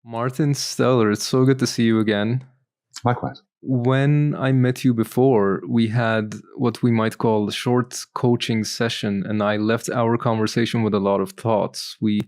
Martin Stellar, it's so good to see you again. Likewise. When I met you before, we had what we might call a short coaching session, and I left our conversation with a lot of thoughts. We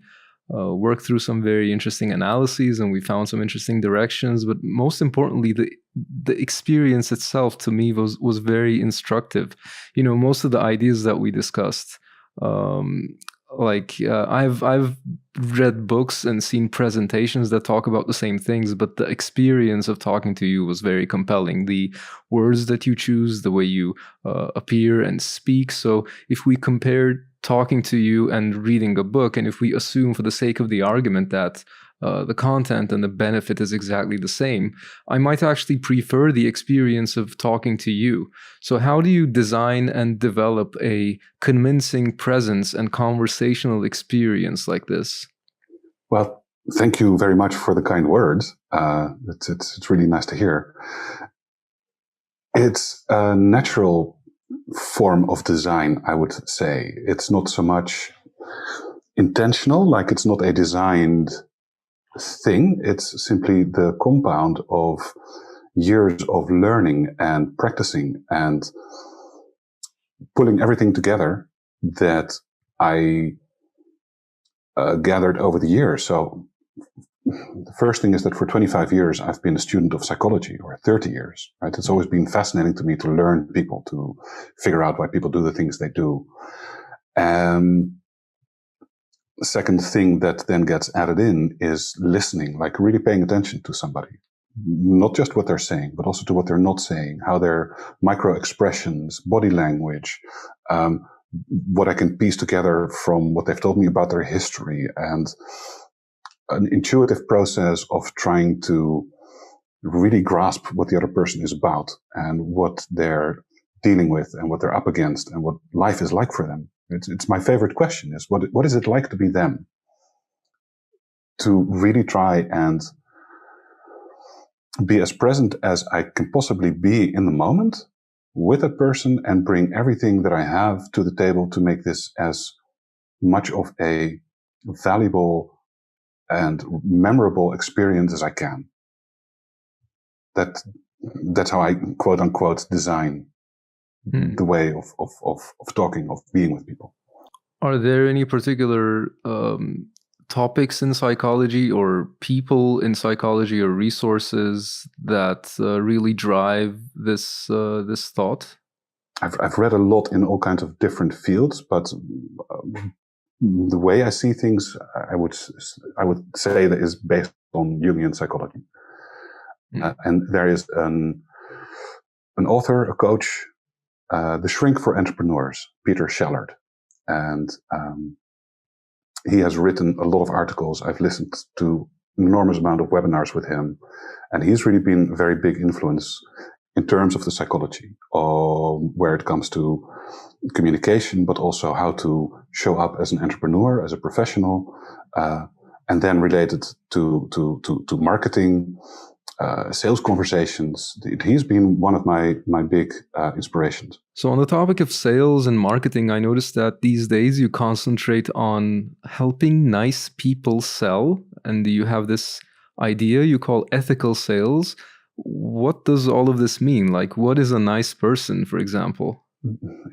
worked through some very interesting analyses, and we found some interesting directions. But most importantly, the experience itself to me was very instructive. You know, most of the ideas that we discussed. Um, I've read books and seen presentations that talk about the same things, but the experience of talking to you was very compelling. The words that you choose, the way you appear and speak. So if we compare talking to you and reading a book, and if we assume for the sake of the argument that the content and the benefit is exactly the same, I might actually prefer the experience of talking to you. So how do you design and develop a convincing presence and conversational experience like this? Well, thank you very much for the kind words. It's really nice to hear. It's a natural form of design, I would say. It's not so much intentional, like it's not a designed thing. It's simply the compound of years of learning and practicing and pulling everything together that I gathered over the years. So the first thing is that for 25 years, I've been a student of psychology, or 30 years, right? It's always been fascinating to me to learn people, to figure out why people do the things they do. The second thing that then gets added in is listening, like really paying attention to somebody. Not just what they're saying, but also to what they're not saying, how their micro expressions, body language, what I can piece together from what they've told me about their history, and an intuitive process of trying to really grasp what the other person is about and what they're dealing with and what they're up against and what life is like for them. It's my favorite question is what is it like to be them? To really try and be as present as I can possibly be in the moment with a person and bring everything that I have to the table to make this as much of a valuable and memorable experience as I can. That's how I quote unquote design the way of talking, of being with people. Are there any particular topics in psychology or people in psychology or resources that really drive this thought? I've read a lot in all kinds of different fields, but the way I see things, I would say that is based on Jungian psychology. And there is an author, a coach, the Shrink for Entrepreneurs, Peter Shellard. And he has written a lot of articles. I've listened to an enormous amount of webinars with him. And he's really been a very big influence in terms of the psychology, where it comes to communication, but also how to show up as an entrepreneur, as a professional, and then related to marketing, sales conversations. He's been one of my big inspirations. So on the topic of sales and marketing, I noticed that these days you concentrate on helping nice people sell, and you have this idea you call ethical sales. What does all of this mean? Like, what is a nice person, for example?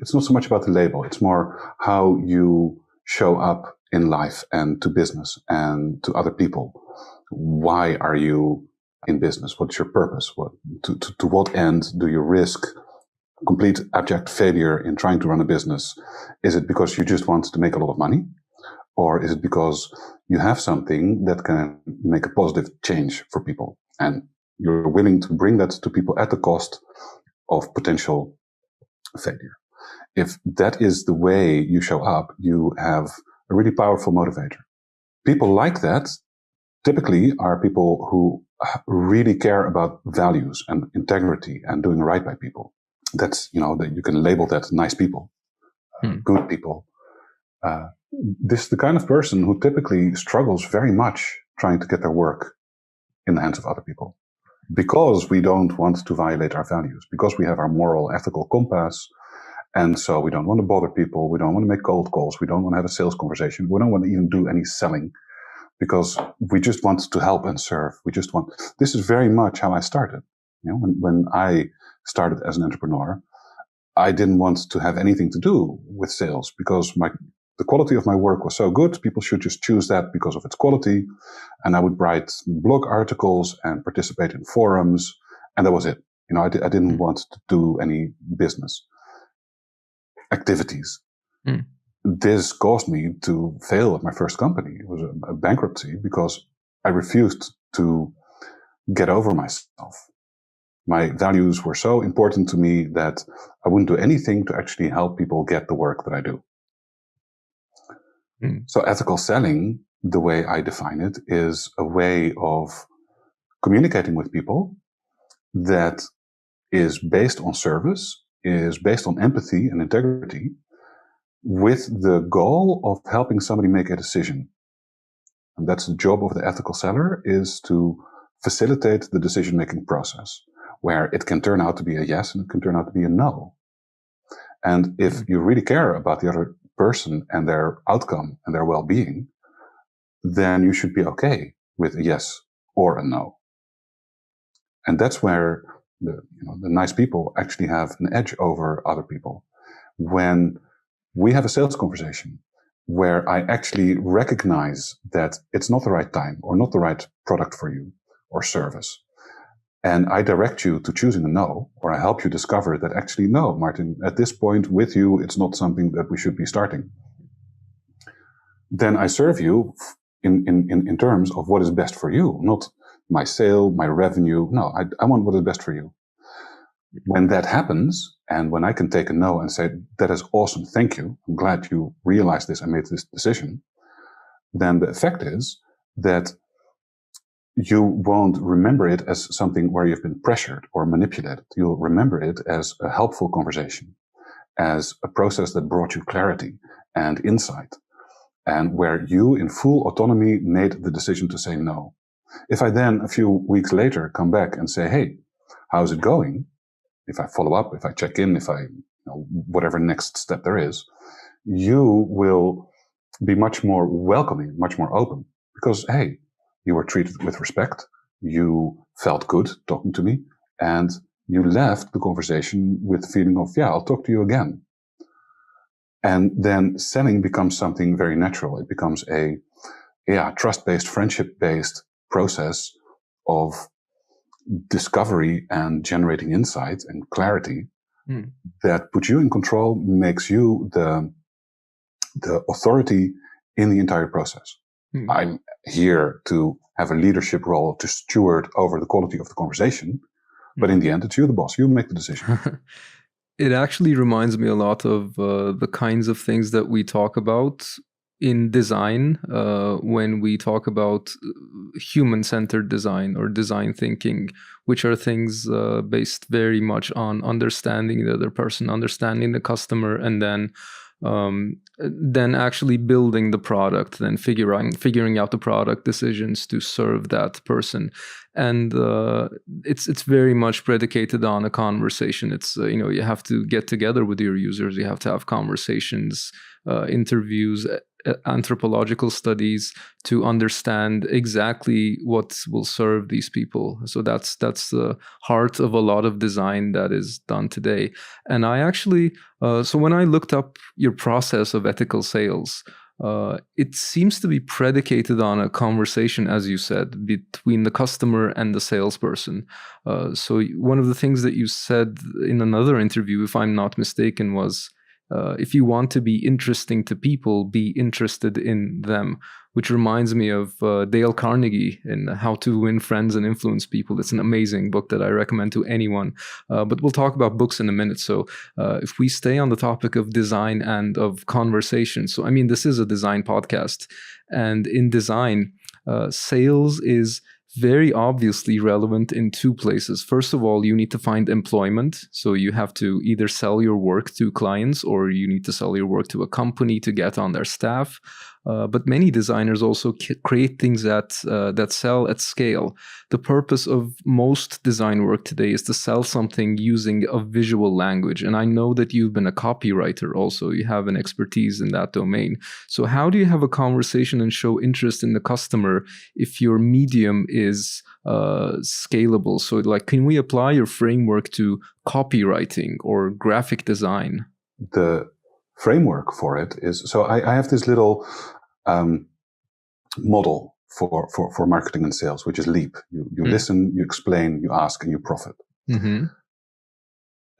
It's not so much about the label. It's more how you show up in life and to business and to other people. Why are you in business? What's your purpose? To what end do you risk complete abject failure in trying to run a business? Is it because you just want to make a lot of money? Or is it because you have something that can make a positive change for people and you're willing to bring that to people at the cost of potential failure? If that is the way you show up, you have a really powerful motivator. People like that typically are people who really care about values and integrity and doing right by people. That's, that you can label that nice people, good people. This is the kind of person who typically struggles very much trying to get their work in the hands of other people, because we don't want to violate our values, because we have our moral, ethical compass. And so we don't want to bother people. We don't want to make cold calls. We don't want to have a sales conversation. We don't want to even do any selling. because we just want to help and serve. This is very much how I started. When I started as an entrepreneur, I didn't want to have anything to do with sales because the quality of my work was so good. People should just choose that because of its quality. And I would write blog articles and participate in forums. And that was it. I didn't want to do any business activities. This caused me to fail at my first company. It was a bankruptcy because I refused to get over myself. My values were so important to me that I wouldn't do anything to actually help people get the work that I do. So ethical selling, the way I define it, is a way of communicating with people that is based on service, is based on empathy and integrity, with the goal of helping somebody make a decision. And that's the job of the ethical seller, is to facilitate the decision-making process, where it can turn out to be a yes and it can turn out to be a no. And if you really care about the other person and their outcome and their well-being, then you should be okay with a yes or a no. And that's where the nice people actually have an edge over other people. When we have a sales conversation where I actually recognize that it's not the right time or not the right product for you or service, and I direct you to choosing a no, or I help you discover that actually, no, Martin, at this point with you, it's not something that we should be starting. Then I serve you in terms of what is best for you, not my sale, my revenue. No, I want what is best for you. When that happens, and when I can take a no and say, that is awesome, thank you, I'm glad you realized this and made this decision, then the effect is that you won't remember it as something where you've been pressured or manipulated. You'll remember it as a helpful conversation, as a process that brought you clarity and insight, and where you, in full autonomy, made the decision to say no. If I then, a few weeks later, come back and say, hey, how's it going? If I follow up, if I check in, if I, whatever next step there is, you will be much more welcoming, much more open, because, hey, you were treated with respect, you felt good talking to me, and you left the conversation with the feeling of, yeah, I'll talk to you again. And then selling becomes something very natural. It becomes a trust-based, friendship-based process of discovery and generating insight and clarity that puts you in control, makes you the authority in the entire process. I'm here to have a leadership role to steward over the quality of the conversation, but in the end, it's you, the boss. You make the decision. It actually reminds me a lot of the kinds of things that we talk about in design when we talk about human-centered design or design thinking, which are things based very much on understanding the other person, understanding the customer, and then actually building the product, then figuring out the product decisions to serve that person. And it's very much predicated on a conversation. It's you have to get together with your users, you have to have conversations, interviews, anthropological studies to understand exactly what will serve these people. So that's the heart of a lot of design that is done today. And I actually, so when I looked up your process of ethical sales, it seems to be predicated on a conversation, as you said, between the customer and the salesperson. So one of the things that you said in another interview, if I'm not mistaken, was if you want to be interesting to people, be interested in them, which reminds me of Dale Carnegie in How to Win Friends and Influence People. It's an amazing book that I recommend to anyone. But we'll talk about books in a minute. So if we stay on the topic of design and of conversation, so I mean, this is a design podcast. And in design, sales is very obviously relevant in two places. First of all, you need to find employment. So you have to either sell your work to clients or you need to sell your work to a company to get on their staff. but many designers also create things that sell at scale. The purpose of most design work today is to sell something using a visual language. And I know that you've been a copywriter also. You have an expertise in that domain. So how do you have a conversation and show interest in the customer if your medium is scalable? So like, can we apply your framework to copywriting or graphic design? The framework for it is, so I have this little model for marketing and sales, which is LEAP. You listen, you explain, you ask, and you profit. Mm-hmm.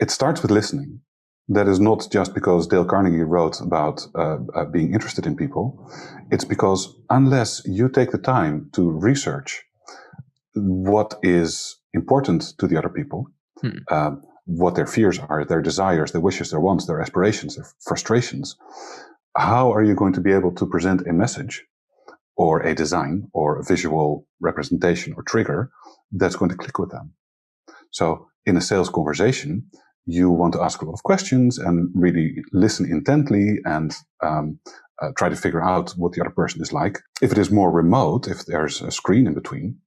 It starts with listening. That is not just because Dale Carnegie wrote about being interested in people. It's because unless you take the time to research what is important to the other people, what their fears are, their desires, their wishes, their wants, their aspirations, their frustrations, how are you going to be able to present a message or a design or a visual representation or trigger that's going to click with them? So in a sales conversation, you want to ask a lot of questions and really listen intently and try to figure out what the other person is like. If it is more remote, if there's a screen in between,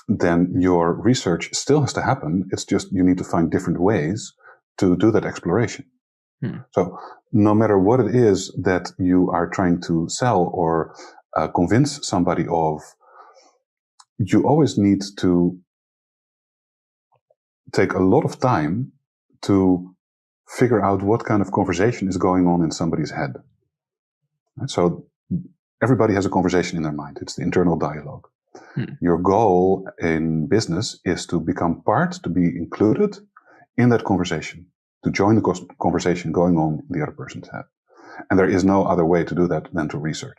then your research still has to happen. It's just you need to find different ways to do that exploration. So no matter what it is that you are trying to sell or convince somebody of, you always need to take a lot of time to figure out what kind of conversation is going on in somebody's head. So everybody has a conversation in their mind. It's the internal dialogue. Your goal in business is to become part, to be included in that conversation, to join the conversation going on in the other person's head. And there is no other way to do that than to research.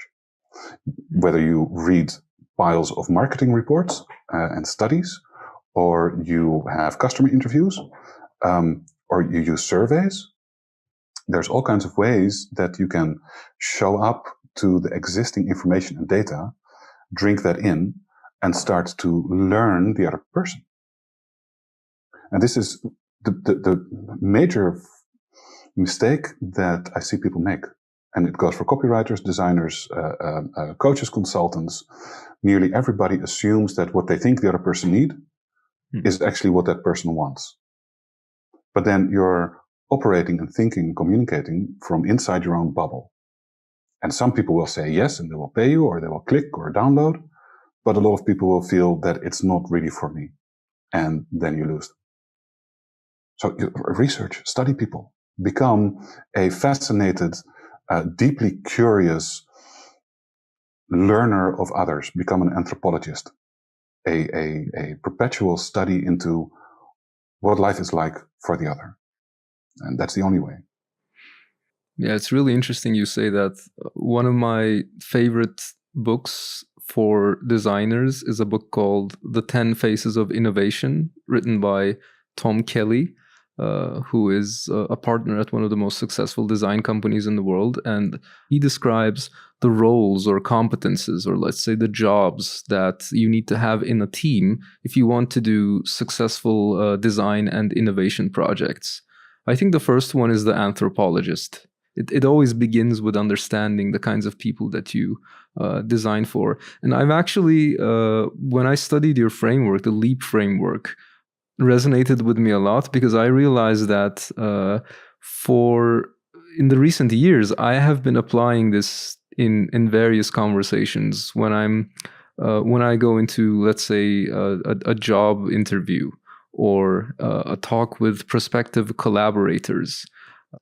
Whether you read piles of marketing reports and studies, or you have customer interviews, or you use surveys, there's all kinds of ways that you can show up to the existing information and data, drink that in, and start to learn the other person. And this is the major mistake that I see people make. And it goes for copywriters, designers, coaches, consultants. Nearly everybody assumes that what they think the other person needs is actually what that person wants. But then you're operating and thinking and communicating from inside your own bubble. And some people will say yes, and they will pay you, or they will click or download. But a lot of people will feel that it's not really for me. And then you lose them. So research, study people, become a fascinated, deeply curious learner of others, become an anthropologist, a perpetual study into what life is like for the other. And that's the only way. Yeah, it's really interesting you say that. One of my favorite books for designers is a book called The 10 Faces of Innovation, written by Tom Kelly, who is a partner at one of the most successful design companies in the world. And he describes the roles or competences, or let's say the jobs that you need to have in a team if you want to do successful design and innovation projects. I think the first one is the anthropologist. It always begins with understanding the kinds of people that you design for. And I've actually, when I studied your framework, the LEAP framework, resonated with me a lot, because I realized that in the recent years, I have been applying this in various conversations when I go into, let's say, a job interview or a talk with prospective collaborators.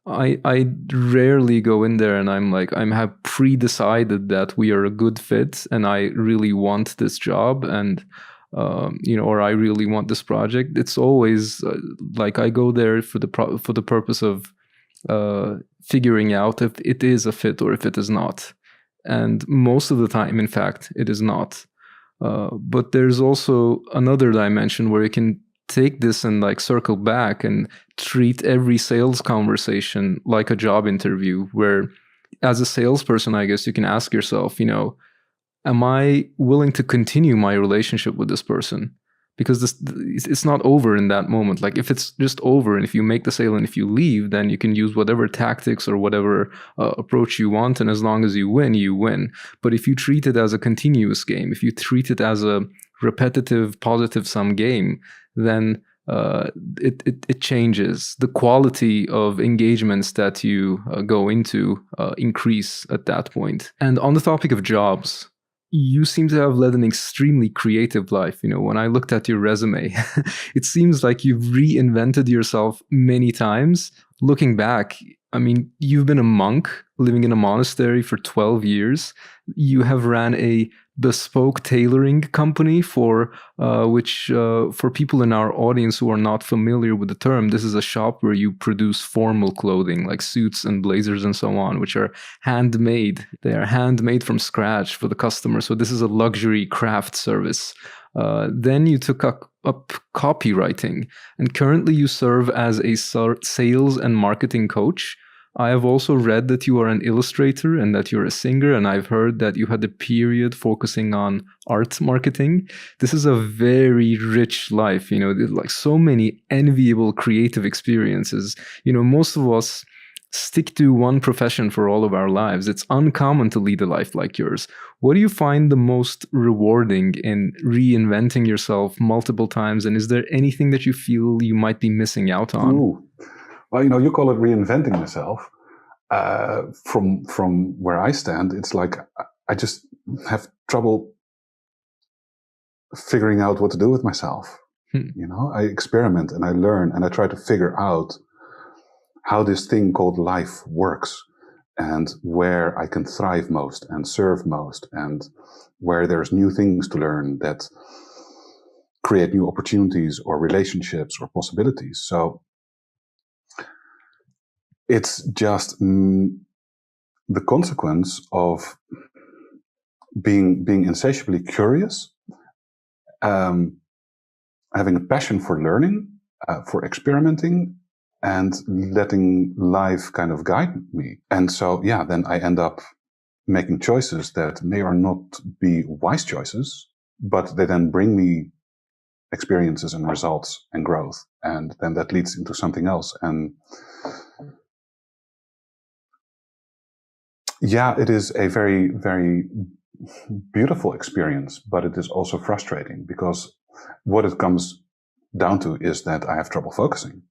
I rarely go in there and I'm have pre-decided that we are a good fit and I really want this job and or I really want this project. It's always like I go there for the purpose of figuring out if it is a fit or if it is not. And most of the time, in fact, it is not. But there's also another dimension where you can take this and like circle back and treat every sales conversation like a job interview, where as a salesperson, I guess you can ask yourself, am I willing to continue my relationship with this person? because it's not over in that moment. Like if it's just over and if you make the sale and if you leave, then you can use whatever tactics or whatever approach you want, and as long as you win, you win. But if you treat it as a continuous game, if you treat it as a repetitive positive sum game, then it changes. The quality of engagements that you go into increase at that point. And on the topic of jobs, you seem to have led an extremely creative life. You know, when I looked at your resume, it seems like you've reinvented yourself many times. Looking back, I mean, you've been a monk living in a monastery for 12 years. You have ran a bespoke tailoring company for people in our audience who are not familiar with the term. This is a shop where you produce formal clothing like suits and blazers and so on, which are handmade. They are handmade from scratch for the customer. So this is a luxury craft service. Then you took up copywriting, and currently you serve as a sales and marketing coach. I have also read that you are an illustrator and that you're a singer, and I've heard that you had a period focusing on art marketing. This is a very rich life, you know, like so many enviable creative experiences. You know, most of us stick to one profession for all of our lives. It's uncommon to lead a life like yours. What do you find the most rewarding in reinventing yourself multiple times? And is there anything that you feel you might be missing out on? Ooh. Well, you know, you call it reinventing myself. From where I stand, it's like I just have trouble figuring out what to do with myself. You know, I experiment and I learn and I try to figure out how this thing called life works and where I can thrive most and serve most and where there's new things to learn that create new opportunities or relationships or possibilities. So it's just the consequence of being insatiably curious, having a passion for learning, for experimenting, and letting life kind of guide me. And so, yeah, then I end up making choices that may or not be wise choices, but they then bring me experiences and results and growth. And then that leads into something else. And yeah, it is a very, very beautiful experience, but it is also frustrating because what it comes down to is that I have trouble focusing.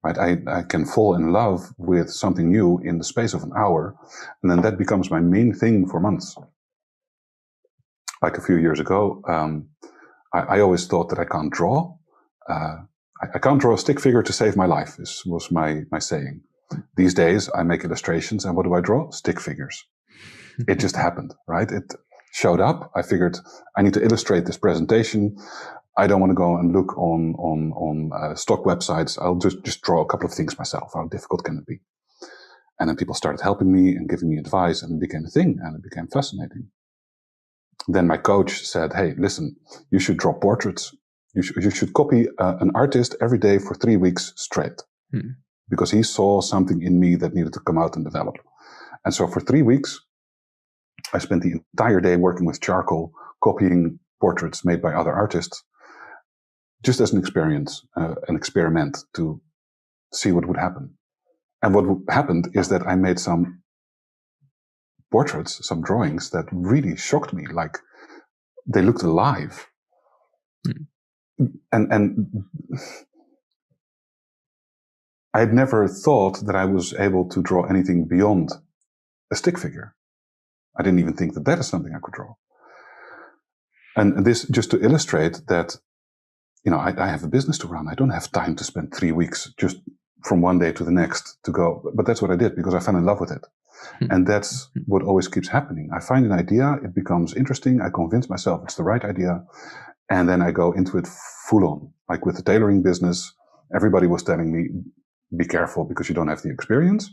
Right? I can fall in love with something new in the space of an hour, and then that becomes my main thing for months. Like a few years ago, I always thought that I can't draw. I can't draw a stick figure to save my life, was my saying. These days, I make illustrations, and what do I draw? Stick figures. It just happened, right? It showed up. I figured I need to illustrate this presentation. I don't want to go and look on stock websites. I'll just draw a couple of things myself. How difficult can it be? And then people started helping me and giving me advice, and it became a thing, and it became fascinating. Then my coach said, "Hey, listen, you should draw portraits. You should copy an artist every day for 3 weeks straight." Because he saw something in me that needed to come out and develop. And so for 3 weeks, I spent the entire day working with charcoal, copying portraits made by other artists, just as an experience, an experiment to see what would happen. And what happened is that I made some portraits, some drawings that really shocked me. Like they looked alive. And I had never thought that I was able to draw anything beyond a stick figure. I didn't even think that that is something I could draw. And this just to illustrate that, you know, I have a business to run. I don't have time to spend 3 weeks just from one day to the next to go. But that's what I did because I fell in love with it. And that's what always keeps happening. I find an idea, it becomes interesting. I convince myself it's the right idea. And then I go into it full on. Like with the tailoring business, everybody was telling me, be careful because you don't have the experience.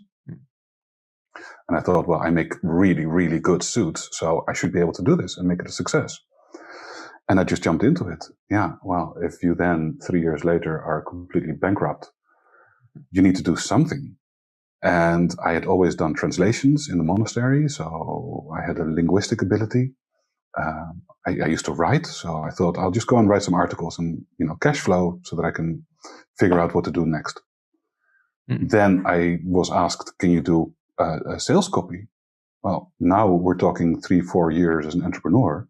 And I thought, well, I make really, really good suits, so I should be able to do this and make it a success. And I just jumped into it. Yeah, well, if you then 3 years later are completely bankrupt, you need to do something. And I had always done translations in the monastery, so I had a linguistic ability. I used to write, so I thought I'll just go and write some articles and cash flow so that I can figure out what to do next. Then I was asked, can you do a sales copy? Well, now we're talking 3-4 years as an entrepreneur.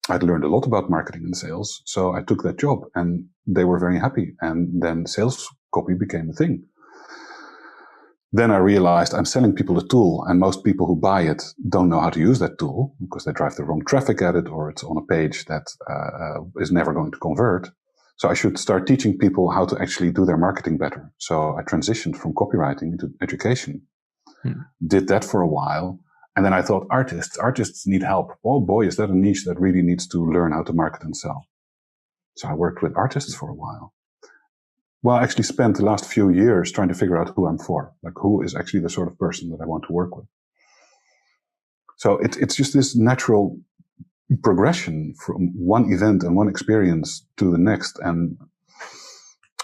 I'd learned a lot about marketing and sales, so I took that job and they were very happy. And then sales copy became a thing. Then I realized I'm selling people a tool, and most people who buy it don't know how to use that tool because they drive the wrong traffic at it, or it's on a page that is never going to convert. So I should start teaching people how to actually do their marketing better. So I transitioned from copywriting into education, did that for a while. And then I thought, artists need help. Oh boy, is that a niche that really needs to learn how to market and sell. So I worked with artists for a while. Well, I actually spent the last few years trying to figure out who I'm for, like who is actually the sort of person that I want to work with. So it's just this natural progression from one event and one experience to the next. And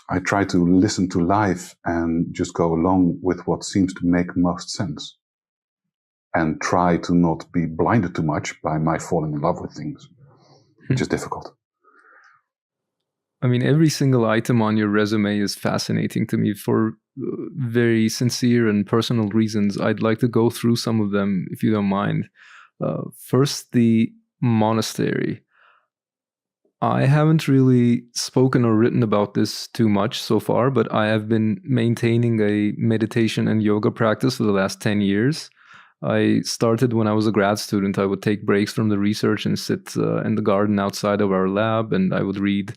I try to listen to life and just go along with what seems to make most sense. And try to not be blinded too much by my falling in love with things, which is difficult. I mean, every single item on your resume is fascinating to me for very sincere and personal reasons. I'd like to go through some of them, if you don't mind. First, the monastery. I haven't really spoken or written about this too much so far, but I have been maintaining a meditation and yoga practice for the last 10 years. I started when I was a grad student. I would take breaks from the research and sit in the garden outside of our lab, and I would read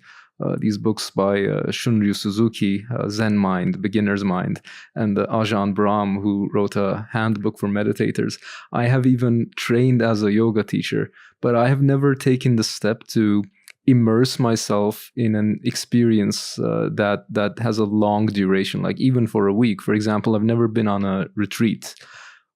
these books by Shunryu Suzuki, Zen Mind, Beginner's Mind, and Ajahn Brahm, who wrote a handbook for meditators. I have even trained as a yoga teacher, but I have never taken the step to immerse myself in an experience that has a long duration, like even for a week. For example, I've never been on a retreat.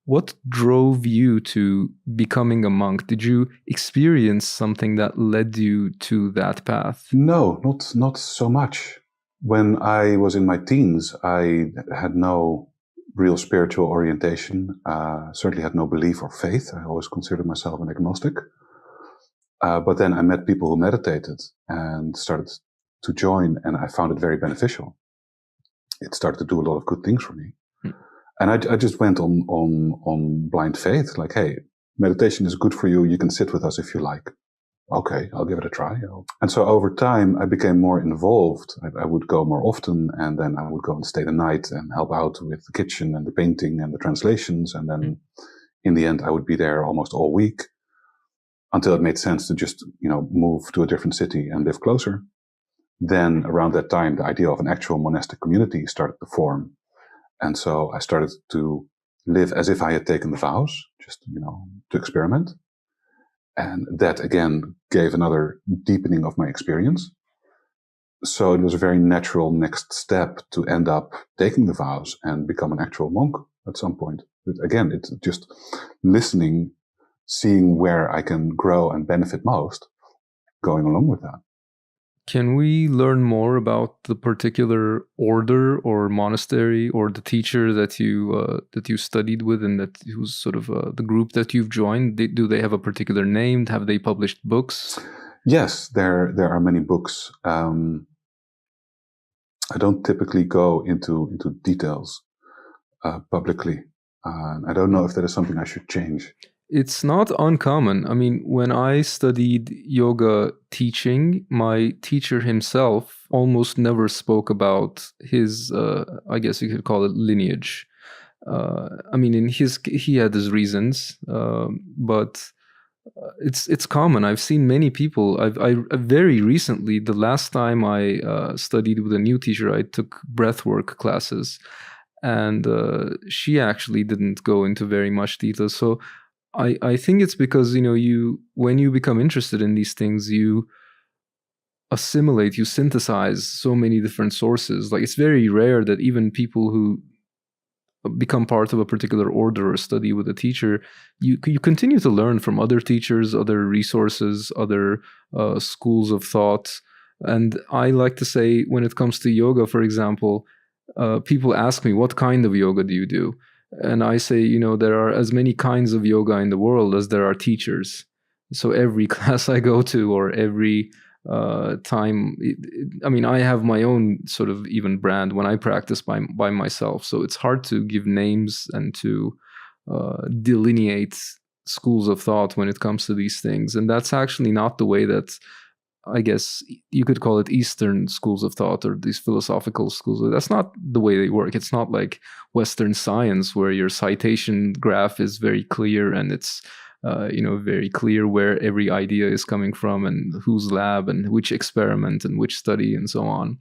What drove you to becoming a monk? Did you experience something that led you to that path? No, not so much. When I was in my teens, I had no real spiritual orientation, certainly had no belief or faith. I always considered myself an agnostic. But then I met people who meditated and started to join, and I found it very beneficial. It started to do a lot of good things for me. And I just went on blind faith, like, hey, meditation is good for you. You can sit with us if you like. Okay, I'll give it a try. And so over time, I became more involved. I would go more often, and then I would go and stay the night and help out with the kitchen and the painting and the translations. And then in the end, I would be there almost all week until it made sense to just, move to a different city and live closer. Then around that time, the idea of an actual monastic community started to form. And so I started to live as if I had taken the vows, just, to experiment. And that again gave another deepening of my experience. So it was a very natural next step to end up taking the vows and become an actual monk at some point. But again, it's just listening, seeing where I can grow and benefit most, going along with that. Can we learn more about the particular order or monastery or the teacher that you studied with, and that who's sort of the group that you've joined? Do they have a particular name? Have they published books? Yes, there are many books. I don't typically go into details publicly. I don't know if that is something I should change. It's not uncommon. I mean, when I studied yoga teaching, my teacher himself almost never spoke about his, I guess you could call it, lineage. I mean, he had his reasons, but it's common. I've seen many people. I very recently, the last time I studied with a new teacher, I took breathwork classes, and she actually didn't go into very much detail. So I think it's because, when you become interested in these things, you assimilate, you synthesize so many different sources. Like, it's very rare that even people who become part of a particular order or study with a teacher, you continue to learn from other teachers, other resources, other schools of thought. And I like to say, when it comes to yoga, for example, people ask me, what kind of yoga do you do? And I say, there are as many kinds of yoga in the world as there are teachers. So every class I go to, or every time, I have my own sort of even brand when I practice by myself. So it's hard to give names and to delineate schools of thought when it comes to these things. And that's actually not the way that, I guess you could call it, Eastern schools of thought, or these philosophical schools. That's not the way they work. It's not like Western science, where your citation graph is very clear, and it's very clear where every idea is coming from, and whose lab, and which experiment, and which study, and so on.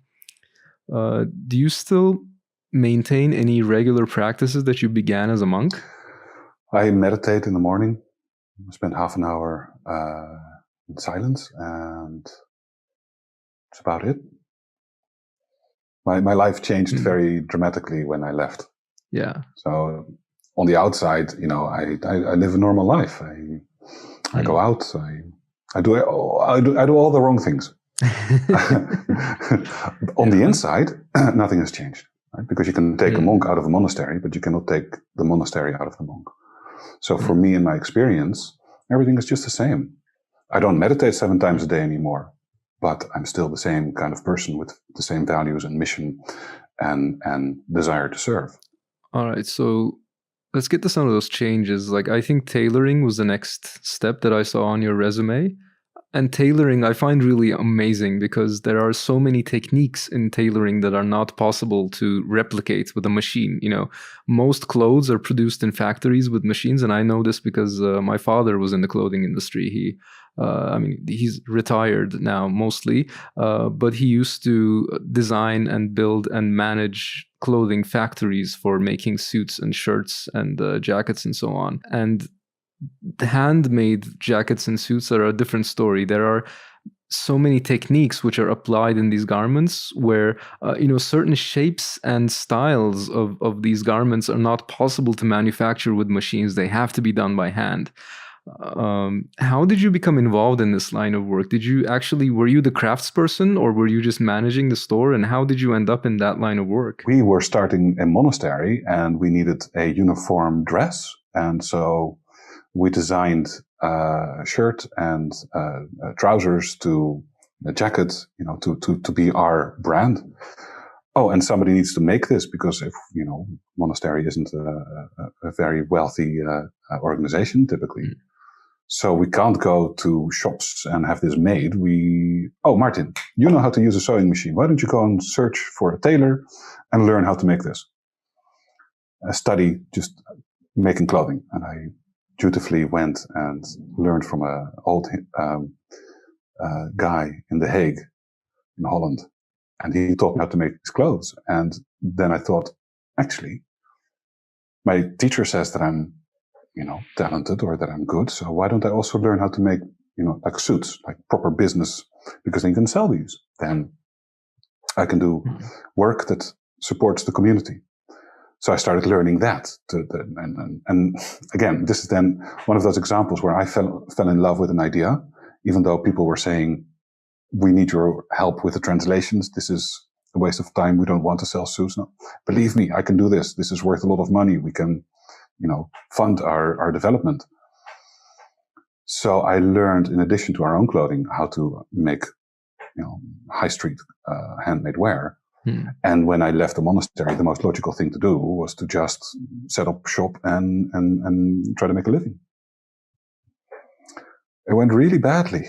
Do you still maintain any regular practices that you began as a monk? I meditate in the morning. I spend half an hour in silence, and that's about it. My life changed very dramatically when I left. Yeah. So on the outside, I live a normal life. I go out. I do all the wrong things. On the inside, nothing has changed, right? Because you can take a monk out of a monastery, but you cannot take the monastery out of the monk. So for me, in my experience, everything is just the same. I don't meditate 7 times a day anymore, but I'm still the same kind of person with the same values and mission and desire to serve. All right. So let's get to some of those changes. Like, I think tailoring was the next step that I saw on your resume. And tailoring I find really amazing, because there are so many techniques in tailoring that are not possible to replicate with a machine. Most clothes are produced in factories with machines, and I know this because my father was in the clothing industry. He's retired now mostly, but he used to design and build and manage clothing factories for making suits and shirts and jackets and so on. And the handmade jackets and suits are a different story. There are so many techniques which are applied in these garments, where certain shapes and styles of these garments are not possible to manufacture with machines. They have to be done by hand. How did you become involved in this line of work? Were you the craftsperson, or were you just managing the store? And how did you end up in that line of work? We were starting a monastery, and we needed a uniform dress. And so we designed a shirt and trousers to a jacket, to be our brand. Oh, and somebody needs to make this, because if, monastery isn't a very wealthy organization typically. So we can't go to shops and have this made. Martin, you know how to use a sewing machine. Why don't you go and search for a tailor and learn how to make this? Study just making clothing. And I dutifully went and learned from an old guy in The Hague, in Holland. And he taught me how to make these clothes. And then I thought, actually, my teacher says that I'm, talented, or that I'm good. So why don't I also learn how to make, like suits, like proper business, because then you can sell these. Then I can do work that supports the community. So I started learning that. And again, this is then one of those examples where I fell in love with an idea, even though people were saying, we need your help with the translations. This is a waste of time. We don't want to sell suits. No, believe me, I can do this. This is worth a lot of money. We can, fund our development. So I learned, in addition to our own clothing, how to make, high street handmade wear. And when I left the monastery, the most logical thing to do was to just set up shop and try to make a living. It went really badly.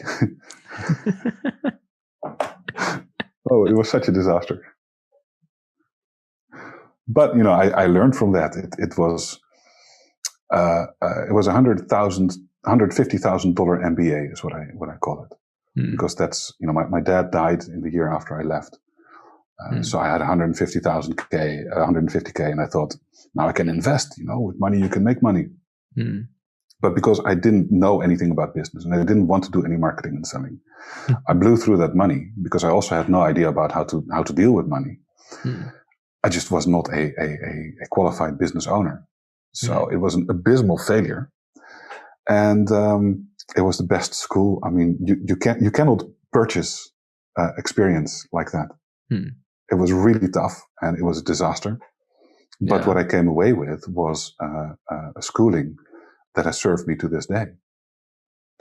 Oh, it was such a disaster. But, I learned from that. It was $150,000 MBA is what I call it. Because that's, my dad died in the year after I left. So I had 150K, and I thought, now I can invest, with money you can make money. But because I didn't know anything about business, and I didn't want to do any marketing and selling, I blew through that money, because I also had no idea about how to deal with money. I just was not a qualified business owner. So it was an abysmal failure. And it was the best school. I mean, you cannot purchase experience like that. It was really tough, and it was a disaster. But Yeah. what I came away with was a schooling that has served me to this day.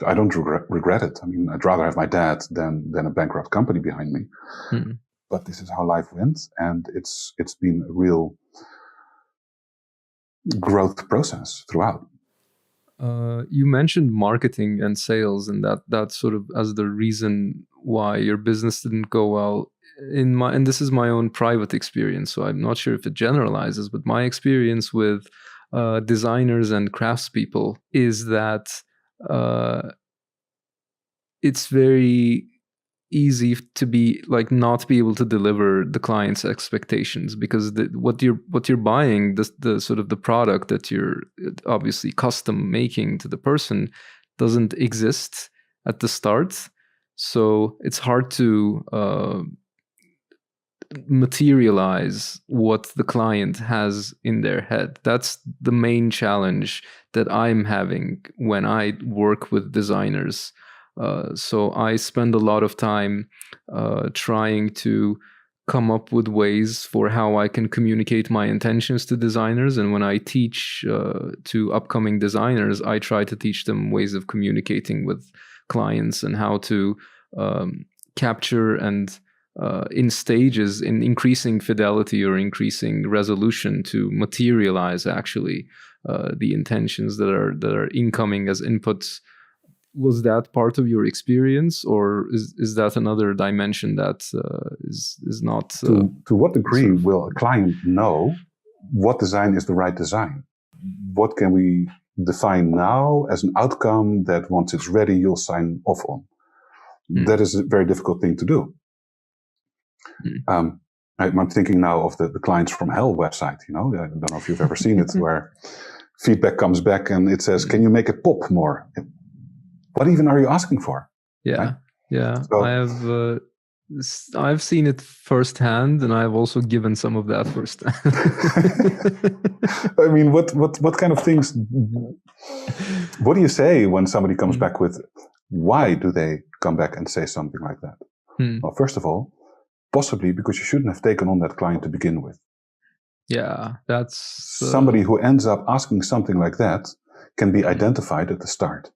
I don't regret it. I mean, I'd rather have my dad than a bankrupt company behind me. Mm. But this is how life went, and it's been a real growth process throughout. You mentioned marketing and sales, and that sort of as the reason why your business didn't go well. And this is my own private experience, so I'm not sure if it generalizes, but my experience with designers and craftspeople is that uh, it's very easy to be like not be able to deliver the client's expectations, because what you're buying, the sort of the product that you're obviously custom making to the person, doesn't exist at the start. So it's hard to materialize what the client has in their head. That's the main challenge that I'm having when I work with designers. So I spend a lot of time trying to come up with ways for how I can communicate my intentions to designers. And when I teach to upcoming designers, I try to teach them ways of communicating with clients and how to capture and in stages, in increasing fidelity or increasing resolution, to materialize actually the intentions that are incoming as inputs. Was that part of your experience, or is that another dimension that is not? To what degree sort of, will a client know what design is the right design? What can we define now as an outcome that once it's ready, you'll sign off on? That is a very difficult thing to do. I'm thinking now of the Clients from Hell website. I don't know if you've ever seen it, where feedback comes back and it says, "Can you make it pop more?" What even are you asking for? Yeah, right? yeah. So, I've seen it firsthand, and I've also given some of that firsthand. I mean, what kind of things? What do you say when somebody comes back with? Why do they come back and say something like that? Well, first of all, possibly because you shouldn't have taken on that client to begin with. Yeah, that's somebody who ends up asking something like that can be identified at the start.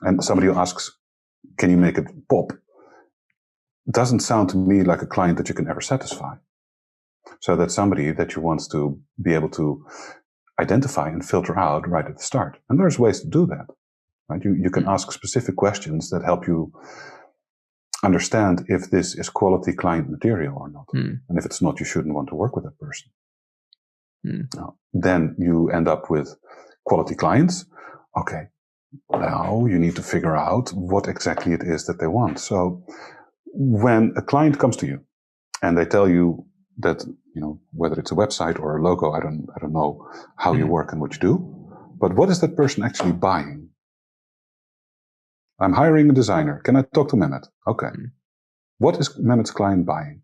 And somebody who asks, "Can you make it pop?" doesn't sound to me like a client that you can ever satisfy. So that's somebody that you want to be able to identify and filter out right at the start. And there's ways to do that. Right? You can ask specific questions that help you understand if this is quality client material or not. And if it's not, you shouldn't want to work with that person. Then you end up with quality clients. Okay, now you need to figure out what exactly it is that they want. So when a client comes to you and they tell you that, whether it's a website or a logo, I don't know how you work and what you do, but what is that person actually buying? I'm hiring a designer. Can I talk to Mehmet? Okay. What is Mehmet's client buying?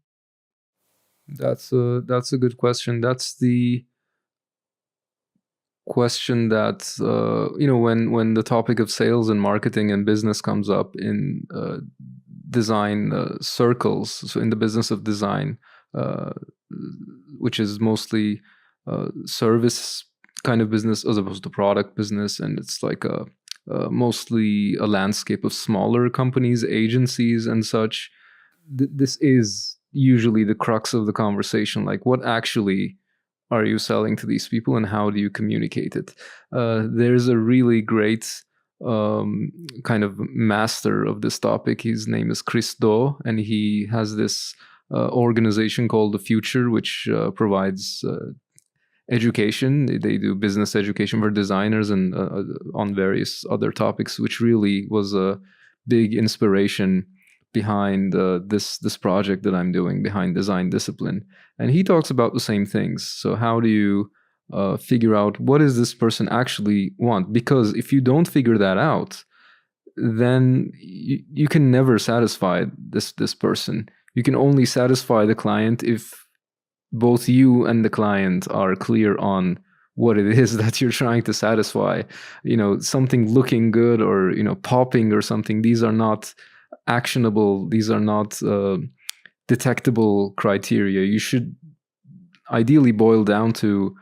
That's a good question. That's the question that when the topic of sales and marketing and business comes up in design circles, so in the business of design, which is mostly service kind of business as opposed to product business, and it's like mostly a landscape of smaller companies, agencies, and such. This is usually the crux of the conversation. Like, what actually are you selling to these people, and how do you communicate it? There's a really great kind of master of this topic. His name is Chris Do, and he has this organization called The Future, which provides education. They do business education for designers and on various other topics, which really was a big inspiration behind this project that I'm doing, behind Design Discipline. And he talks about the same things. So how do you figure out what does this person actually want? Because if you don't figure that out, then you can never satisfy this person. You can only satisfy the client if both you and the client are clear on what it is that you're trying to satisfy. Something looking good or popping or something, these are not actionable, these are not detectable criteria. You should ideally boil down to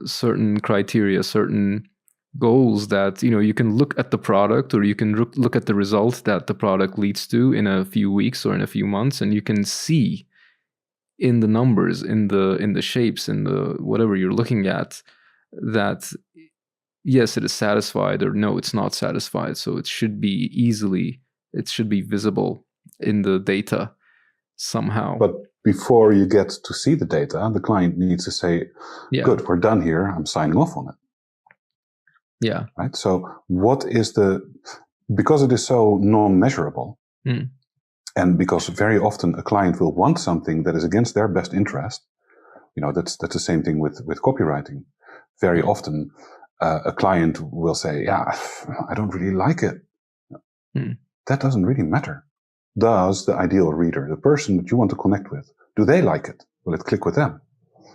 certain criteria, certain goals that you can look at the product, or you can look at the result that the product leads to in a few weeks or in a few months, and you can see in the numbers, in the shapes, in the whatever you're looking at, that yes, it is satisfied, or no, it's not satisfied. So it should be visible in the data somehow. But before you get to see the data, the client needs to say, good, we're done here, I'm signing off on it. Yeah. Right. So because it is so non-measurable, and because very often a client will want something that is against their best interest, that's the same thing with copywriting. Very often a client will say, I don't really like it. That doesn't really matter. Does the ideal reader, the person that you want to connect with, do they like it? Will it click with them?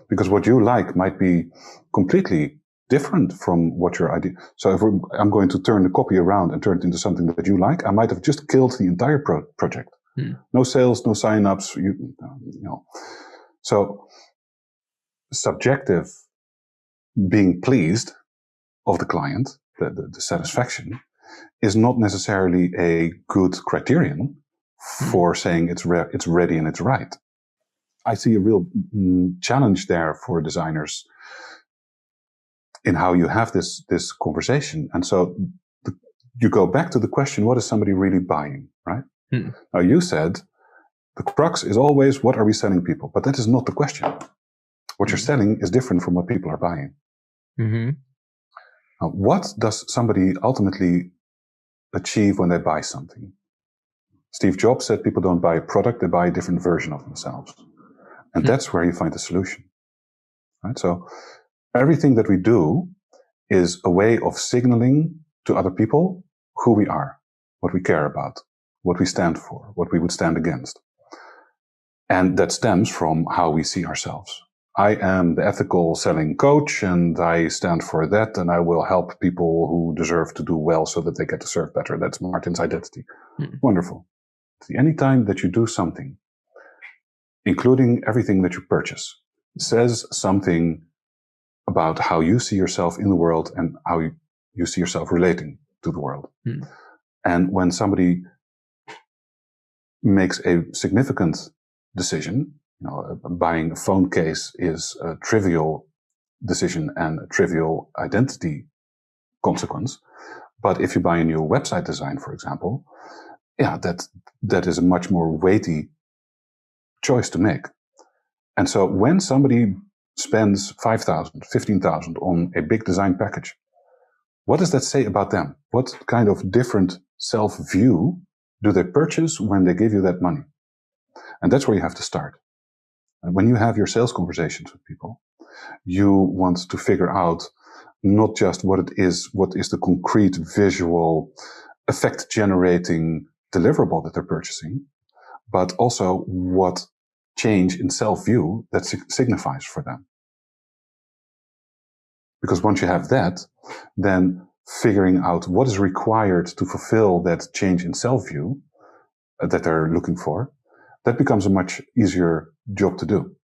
Because what you like might be completely different from what your idea. So if I'm going to turn the copy around and turn it into something that you like, I might have just killed the entire project. No sales, no sign-ups. So subjective being pleased of the client, the satisfaction, is not necessarily a good criterion for saying it's ready and it's right. I see a real challenge there for designers in how you have this conversation. And so you go back to the question, what is somebody really buying, right? Now you said the crux is always, what are we selling people? But that is not the question. What you're selling is different from what people are buying. Now, what does somebody ultimately achieve when they buy something? Steve Jobs said people don't buy a product, they buy a different version of themselves. And that's where you find the solution. Right? So everything that we do is a way of signaling to other people who we are, what we care about, what we stand for, what we would stand against. And that stems from how we see ourselves. I am the ethical selling coach, and I stand for that, and I will help people who deserve to do well so that they get to serve better. That's Martin's identity. Wonderful. See, anytime that you do something, including everything that you purchase, says something about how you see yourself in the world and how you see yourself relating to the world. And when somebody makes a significant decision, buying a phone case is a trivial decision and a trivial identity consequence. But if you buy a new website design, for example, that is a much more weighty choice to make. And so when somebody spends 5,000, 15,000 on a big design package, what does that say about them? What kind of different self-view do they purchase when they give you that money? And that's where you have to start. And when you have your sales conversations with people, you want to figure out not just what is the concrete visual effect generating deliverable that they're purchasing, but also what change in self-view that signifies for them. Because once you have that, then figuring out what is required to fulfill that change in self-view that they're looking for, that becomes a much easier job to do.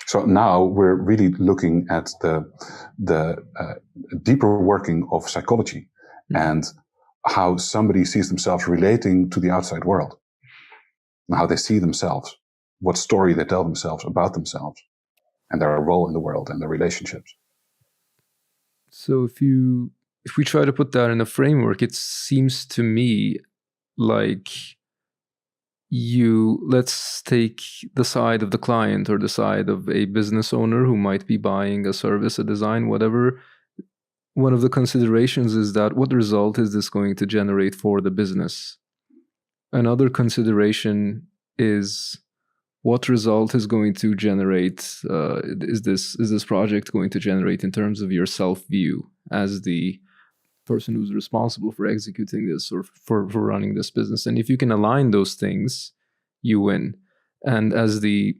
So now we're really looking at the deeper working of psychology and how somebody sees themselves relating to the outside world, and how they see themselves, what story they tell themselves about themselves, and their role in the world and their relationships. So if we try to put that in a framework, it seems to me like let's take the side of the client or the side of a business owner who might be buying a service, a design, whatever. One of the considerations is that what result is this going to generate for the business? Another consideration is what result is going to generate, is this project going to generate in terms of your self-view as the person who's responsible for executing this or for running this business? And if you can align those things, you win. And as the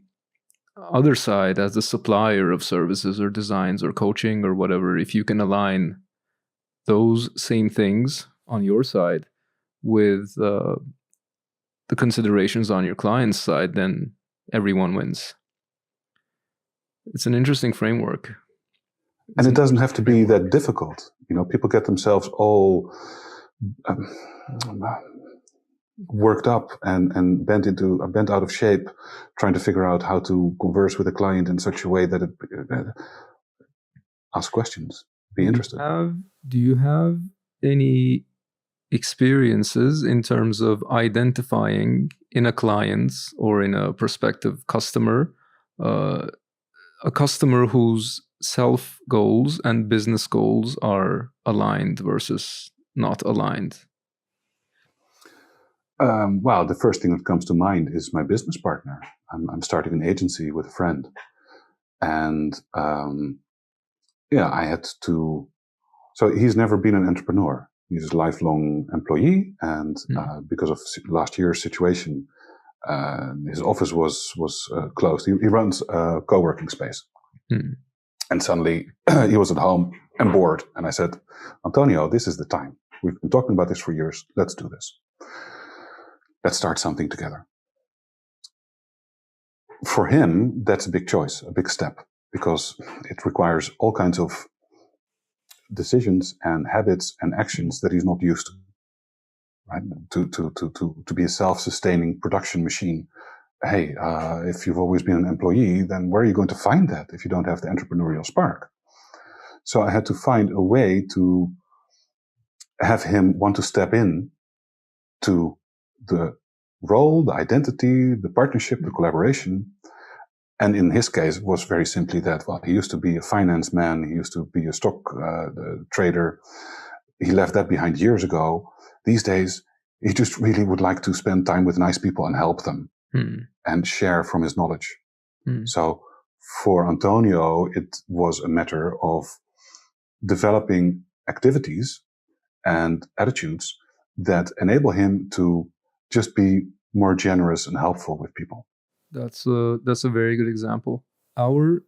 other side, as the supplier of services or designs or coaching or whatever, if you can align those same things on your side with the considerations on your client's side, then everyone wins. It's an interesting framework. And it doesn't have to be that difficult. People get themselves all um, worked up and bent out of shape, trying to figure out how to converse with a client in such a way that it ask questions, be interested. Do you have any experiences in terms of identifying in a client or in a prospective customer, a customer whose self goals and business goals are aligned versus not aligned? Well, the first thing that comes to mind is my business partner. I'm starting an agency with a friend, and I had to. So he's never been an entrepreneur. He's a lifelong employee, and because of last year's situation, his office was closed. He runs a co-working space, and suddenly he was at home and bored. And I said, Antonio, this is the time. We've been talking about this for years. Let's do this. Let's start something together. For him, that's a big choice, a big step, because it requires all kinds of decisions and habits and actions that he's not used to. Right? To be a self-sustaining production machine. Hey, if you've always been an employee, then where are you going to find that if you don't have the entrepreneurial spark? So I had to find a way to have him want to step in to the role, the identity, the partnership, the collaboration. And in his case, it was very simply that, well, he used to be a finance man. He used to be a stock trader. He left that behind years ago. These days, he just really would like to spend time with nice people and help them and share from his knowledge. So for Antonio, it was a matter of developing activities and attitudes that enable him to just be more generous and helpful with people. That's a very good example. Our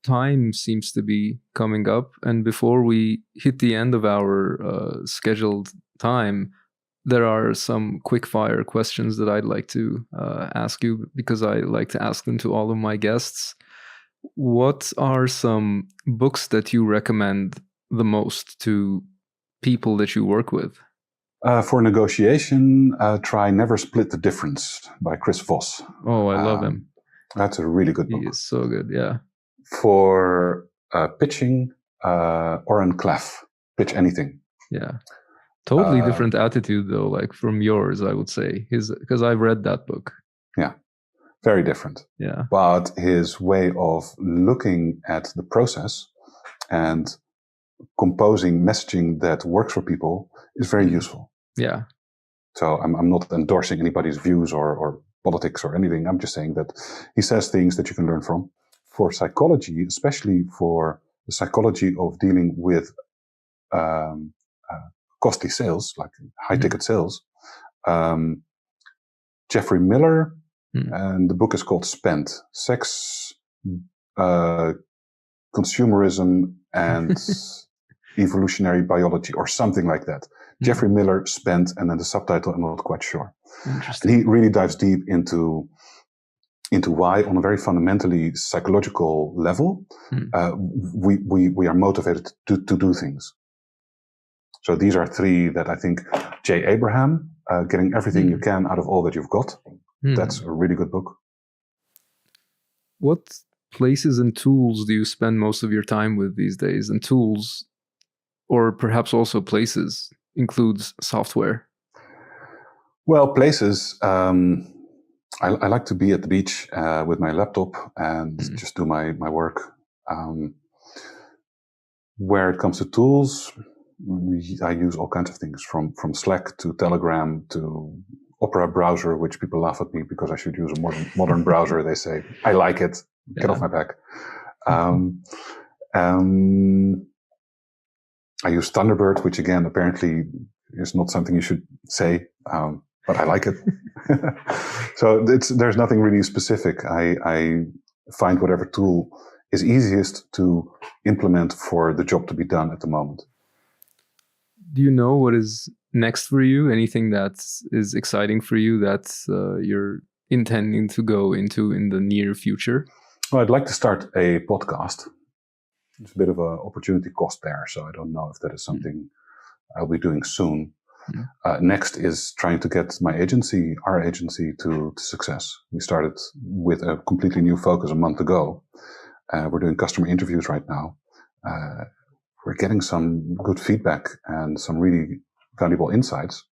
time seems to be coming up, and before we hit the end of our scheduled time, there are some quick fire questions that I'd like to ask you, because I like to ask them to all of my guests. What are some books that you recommend the most to people that you work with? For negotiation, try Never Split the Difference by Chris Voss. Oh, I love him. That's a really good book. He is so good, yeah. For pitching, Oren Klaff, Pitch Anything. Yeah. Totally different attitude, though, like from yours, I would say. Because I've read that book. Yeah, very different. Yeah. But his way of looking at the process and composing messaging that works for people is very useful. Yeah. So I'm not endorsing anybody's views or politics or anything. I'm just saying that he says things that you can learn from. For psychology, especially for the psychology of dealing with costly sales, like high-ticket sales, Jeffrey Miller, and the book is called Spend, Sex, Consumerism, and Evolutionary Biology, or something like that. Jeffrey Miller, Spend, and then the subtitle, I'm not quite sure. Interesting. And he really dives deep into why, on a very fundamentally psychological level, we are motivated to do things. So these are three that I think. Jay Abraham, Getting Everything You Can Out of All That You've Got. That's a really good book. What places and tools do you spend most of your time with these days? And tools, or perhaps also places, includes software. Well, places, I like to be at the beach with my laptop and just do my work. Where it comes to tools, I use all kinds of things, from Slack to Telegram to Opera browser, which people laugh at me because I should use a modern browser. They say, I like it. Get off my back. I use Thunderbird, which again, apparently is not something you should say, but I like it. So there's nothing really specific. I find whatever tool is easiest to implement for the job to be done at the moment. Do you know what is next for you? Anything that is exciting for you that you're intending to go into in the near future? Well, I'd like to start a podcast. There's a bit of an opportunity cost there, so I don't know if that is something I'll be doing soon. Next is trying to get my agency, our agency, to success. We started with a completely new focus a month ago. We're doing customer interviews right now. We're getting some good feedback and some really valuable insights.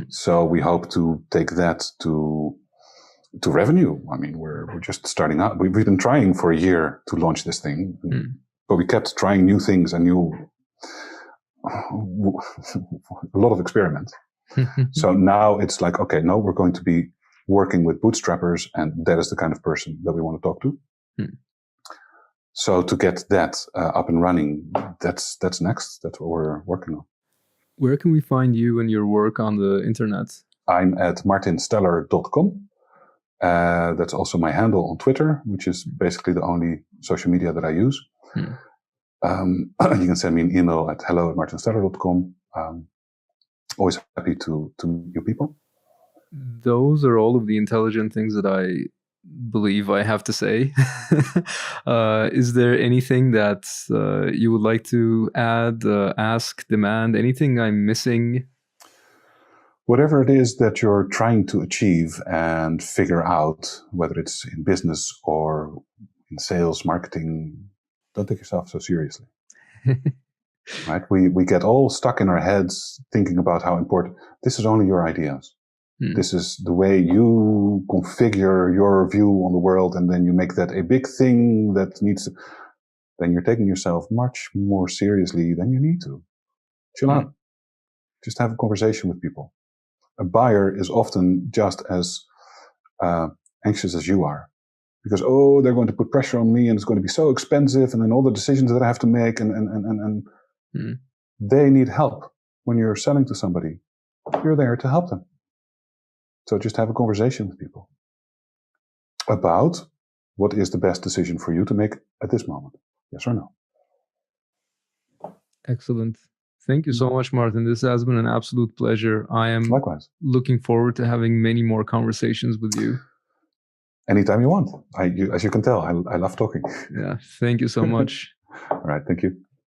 So we hope to take that to revenue. I mean, we're just starting out. We've been trying for a year to launch this thing, but we kept trying new things and a lot of experiments. So now it's like, okay, no, we're going to be working with bootstrappers, and that is the kind of person that we want to talk to. So to get that up and running, that's next. That's what we're working on. Where can we find you and your work on the internet? I'm at martinsteller.com. That's also my handle on Twitter, which is basically the only social media that I use. You can send me an email at hello@martinsteller.com. Always happy to meet new people. Those are all of the intelligent things that I believe I have to say. Is there anything that you would like to add, ask, demand, anything I'm missing? Whatever it is that you're trying to achieve and figure out, whether it's in business or in sales, marketing, don't take yourself so seriously. Right? We get all stuck in our heads thinking about how important. This is only your ideas. This is the way you configure your view on the world, and then you make that a big thing that needs to. Then you're taking yourself much more seriously than you need to. Chill out. Just have a conversation with people. A buyer is often just as anxious as you are, because they're going to put pressure on me, and it's going to be so expensive, and then all the decisions that I have to make, and they need help. When you're selling to somebody, you're there to help them. So just have a conversation with people about what is the best decision for you to make at this moment. Yes or no? Excellent. Thank you so much, Martin. This has been an absolute pleasure. I am likewise looking forward to having many more conversations with you. Anytime you want. As you can tell, I love talking. Yeah. Thank you so much. All right. Thank you.